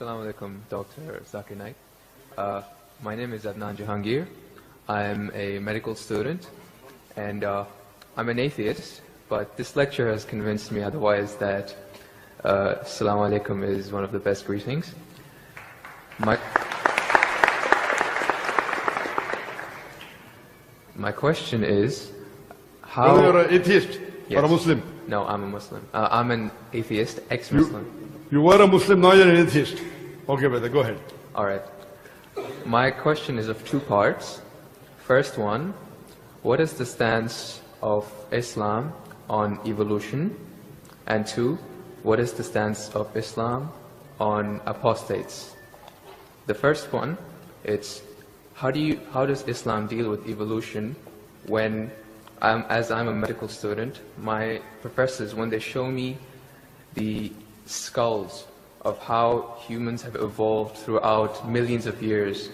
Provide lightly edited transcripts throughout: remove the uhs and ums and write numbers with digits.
Assalamu alaikum, Dr. Zakir Naik. My name is Adnan Jahangir. I'm a medical student and I'm an atheist, but this lecture has convinced me otherwise that Assalamu alaikum is one of the best greetings. My question is, how... Whether you're an atheist or a Muslim? No, I'm a Muslim. I'm an atheist, ex-Muslim. You were a Muslim, now you're an atheist. Okay, brother, go ahead. All right. My question is of two parts. First one, what is the stance of Islam on evolution? And two, what is the stance of Islam on apostates? The first one, it's how does Islam deal with evolution when, as I'm a medical student, my professors, when they show me the skulls of how humans have evolved throughout millions of years,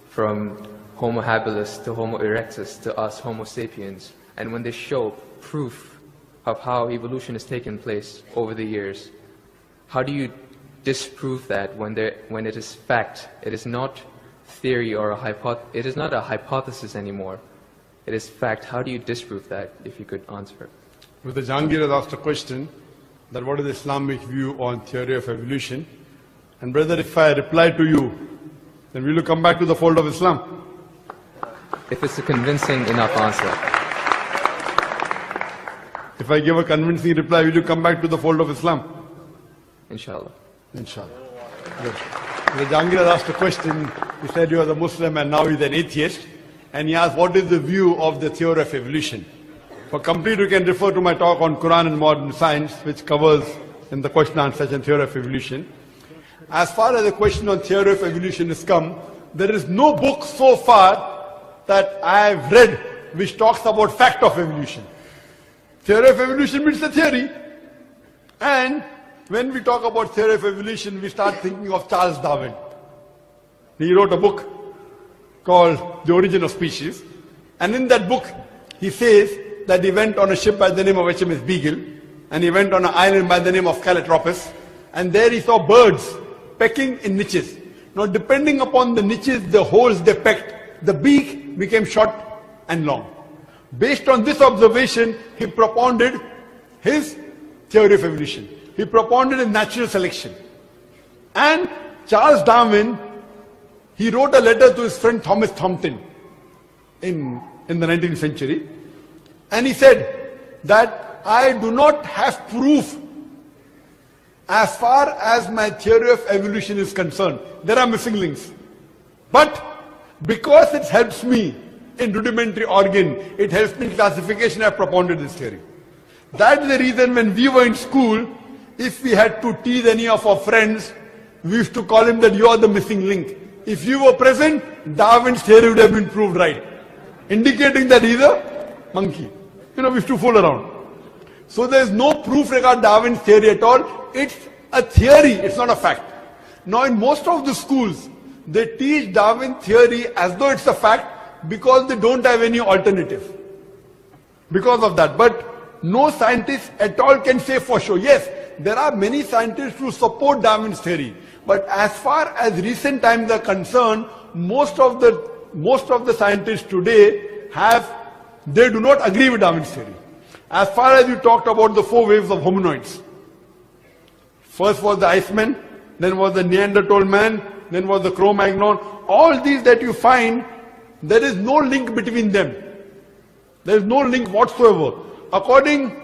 from Homo habilis to Homo erectus to us Homo sapiens, and when they show proof of how evolution has taken place over the years, how do you disprove that when it is fact? It is not theory or it is not a hypothesis anymore. It is fact. How do you disprove that, if you could answer? Mr. Jahangir has asked a question that what is the Islamic view on theory of evolution? And brother, if I reply to you, then will you come back to the fold of Islam? If it's a convincing enough answer. If I give a convincing reply, will you come back to the fold of Islam? Inshallah. Inshallah. Good. Mr. Jahangir has asked a question. He said you are a Muslim and now he's an atheist. And he asked, what is the view of the theory of evolution? For complete, you can refer to my talk on Quran and modern science, which covers in the question and answer session theory of evolution. As far as the question on theory of evolution is come, there is no book so far that I have read which talks about fact of evolution. Theory of evolution means the theory. And when we talk about theory of evolution, we start thinking of Charles Darwin. He wrote a book called The Origin of Species. And in that book, he says that he went on a ship by the name of HMS Beagle, and he went on an island by the name of Calotropis, and there he saw birds pecking in niches. Now depending upon the niches, the holes they pecked, the beak became short and long. Based on this observation, he propounded his theory of evolution. He propounded a natural selection. And Charles Darwin, he wrote a letter to his friend Thomas Thompson in the 19th century. And he said that I do not have proof as far as my theory of evolution is concerned. There are missing links. But because it helps me in rudimentary organ, it helps me in classification, I have propounded this theory. That's the reason when we were in school, if we had to tease any of our friends, we used to call him that you are the missing link. If you were present, Darwin's theory would have been proved right, indicating that he's a monkey. We used to fool around. So there is no proof regarding Darwin's theory at all. It's a theory, it's not a fact. Now in most of the schools, they teach Darwin theory as though it's a fact because they don't have any alternative. Because of that. But no scientist at all can say for sure. Yes, there are many scientists who support Darwin's theory. But as far as recent times are concerned, most of the scientists today they do not agree with Darwin's theory. As far as you talked about the 4 waves of hominoids. First was the Iceman, then was the Neanderthal man, then was the Cro-Magnon. All these that you find, there is no link between them. There is no link whatsoever. According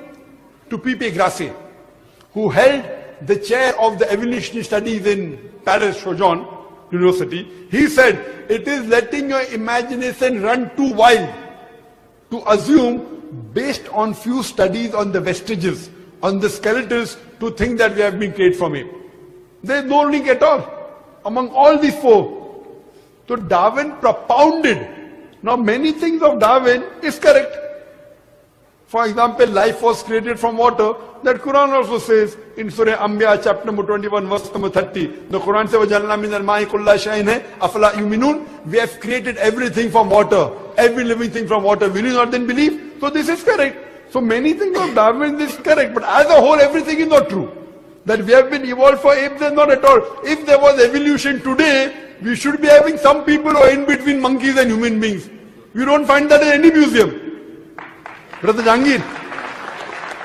to P.P. Grassi, who held the chair of the evolutionary studies in Paris Sorbonne University, he said, it is letting your imagination run too wild to assume, based on few studies on the vestiges, on the skeletons, to think that we have been created from ape. There is no link at all among all these 4. So Darwin propounded. Now many things of Darwin is correct. For example, life was created from water. That Quran also says in Surah Anbiya chapter number 21 verse number 30. The Quran says, وَجَعَلْنَا مِنَ الْمَاءِ كُلَّ شَيْءٍ أَفَلَا يُؤْمِنُونَ. We have created everything from water. Every living thing from water. Will you not then believe? So this is correct. So many things of Darwin is correct. But as a whole, everything is not true. That we have been evolved for apes, and not at all. If there was evolution today, we should be having some people who are in between monkeys and human beings. You don't find that in any museum. Brother Jangir,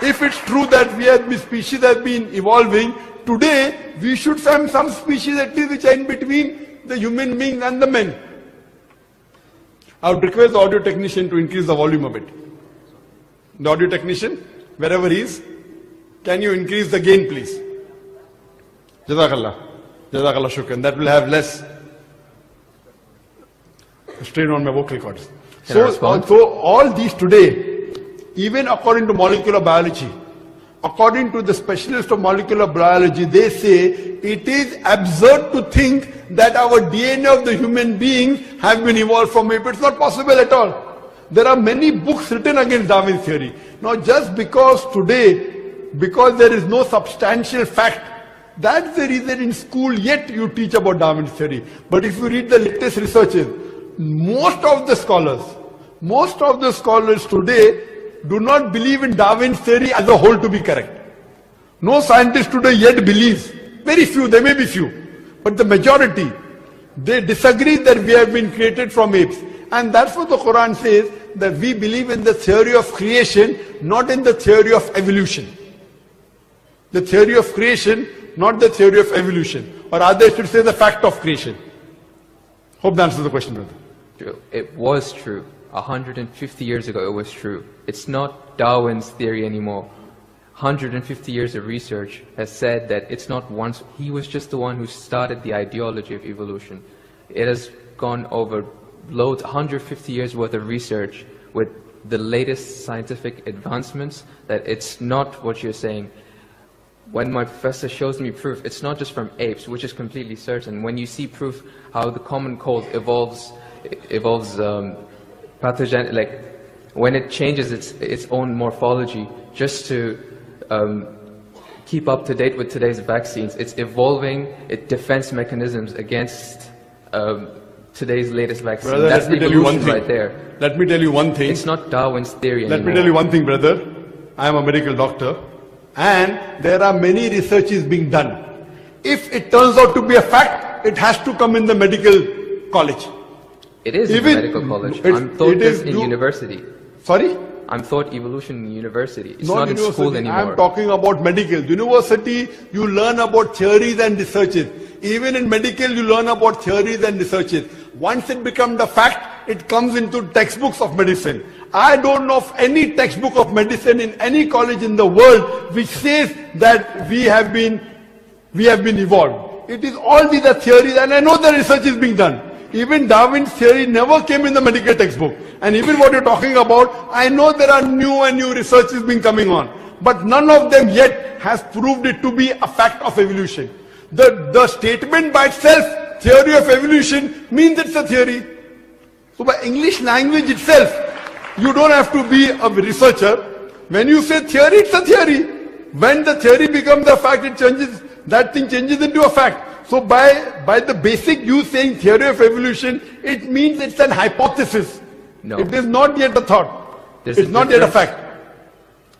if it's true that we have been species have been evolving, today we should find some species at least which are in between the human beings and the men. I would request the audio technician to increase the volume a bit. The audio technician, wherever he is, can you increase the gain, please? Jazakallah. Jazakallah shukran. That will have less strain on my vocal cords. So all these today, even according to molecular biology, according to the specialists of molecular biology, they say it is absurd to think that our DNA of the human beings have been evolved from ape. It's not possible at all. There are many books written against Darwin's theory. Now just because today, because there is no substantial fact, that's the reason in school yet you teach about Darwin's theory. But if you read the latest researches, most of the scholars today do not believe in Darwin's theory as a whole to be correct. No scientist today yet believes. Very few, there may be few. But the majority, they disagree that we have been created from apes. And that's what the Quran says, that we believe in the theory of creation, not in the theory of evolution. The theory of creation, not the theory of evolution. Or rather, I should say the fact of creation. Hope that answers the question, brother. It was true. 150 years ago it was true. It's not Darwin's theory anymore. 150 years of research has said that it's not once. He was just the one who started the ideology of evolution. It has gone over loads, 150 years worth of research with the latest scientific advancements, that it's not what you're saying. When my professor shows me proof, it's not just from apes, which is completely certain. When you see proof how the common cold evolves pathogen, like when it changes its own morphology just to keep up to date with today's vaccines, it's evolving its defense mechanisms against today's latest vaccine. Brother, that's evolution right there. Let me tell you one thing. It's not Darwin's theory anymore. Let me tell you one thing, brother. I am a medical doctor, and there are many researches being done. If it turns out to be a fact, it has to come in the medical college. It is in medical college. I'm taught this in university. Sorry? I'm taught evolution in university. It's not in school anymore. I'm talking about medical. University, you learn about theories and researches. Even in medical, you learn about theories and researches. Once it becomes the fact, it comes into textbooks of medicine. I don't know of any textbook of medicine in any college in the world which says that we have been evolved. It is all these are theories, and I know the research is being done. Even Darwin's theory never came in the medical textbook. And even what you're talking about, I know there are new and new researches being coming on. But none of them yet has proved it to be a fact of evolution. The statement by itself, theory of evolution, means it's a theory. So by English language itself, you don't have to be a researcher. When you say theory, it's a theory. When the theory becomes a fact, it changes, that thing changes into a fact. So by the basic you saying theory of evolution, it means it's an hypothesis. No. It is not yet a thought. It's not yet a fact.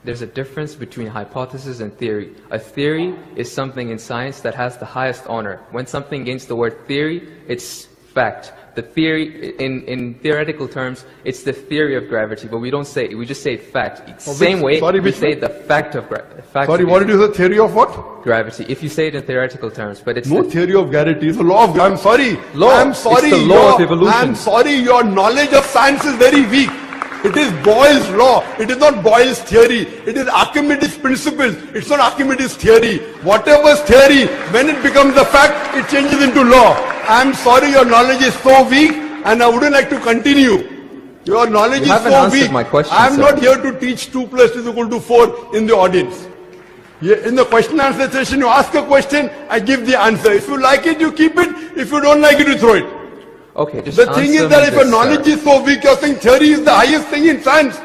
There's a difference between hypothesis and theory. A theory is something in science that has the highest honor. When something gains the word theory, it's fact. The theory, in theoretical terms, it's the theory of gravity, but we don't say it, we just say fact. Same way, we say the fact of gravity. Sorry, what did you say? Theory of what? Gravity. If you say it in theoretical terms, but it's no theory of gravity. It's a law of gravity. I'm sorry. I'm sorry. It's the law of evolution. I'm sorry. Your knowledge of science is very weak. It is Boyle's law. It is not Boyle's theory. It is Archimedes' principles. It's not Archimedes' theory. Whatever's theory, when it becomes a fact, it changes into law. I'm sorry, your knowledge is so weak, and I wouldn't like to continue. Your knowledge is so weak. I'm not here to teach 2 + 2 = 4 in the audience. In the question answer session, you ask a question, I give the answer. If you like it, you keep it. If you don't like it, you throw it. Okay, just the thing is that if your knowledge is so weak, you're saying theory is the highest thing in science.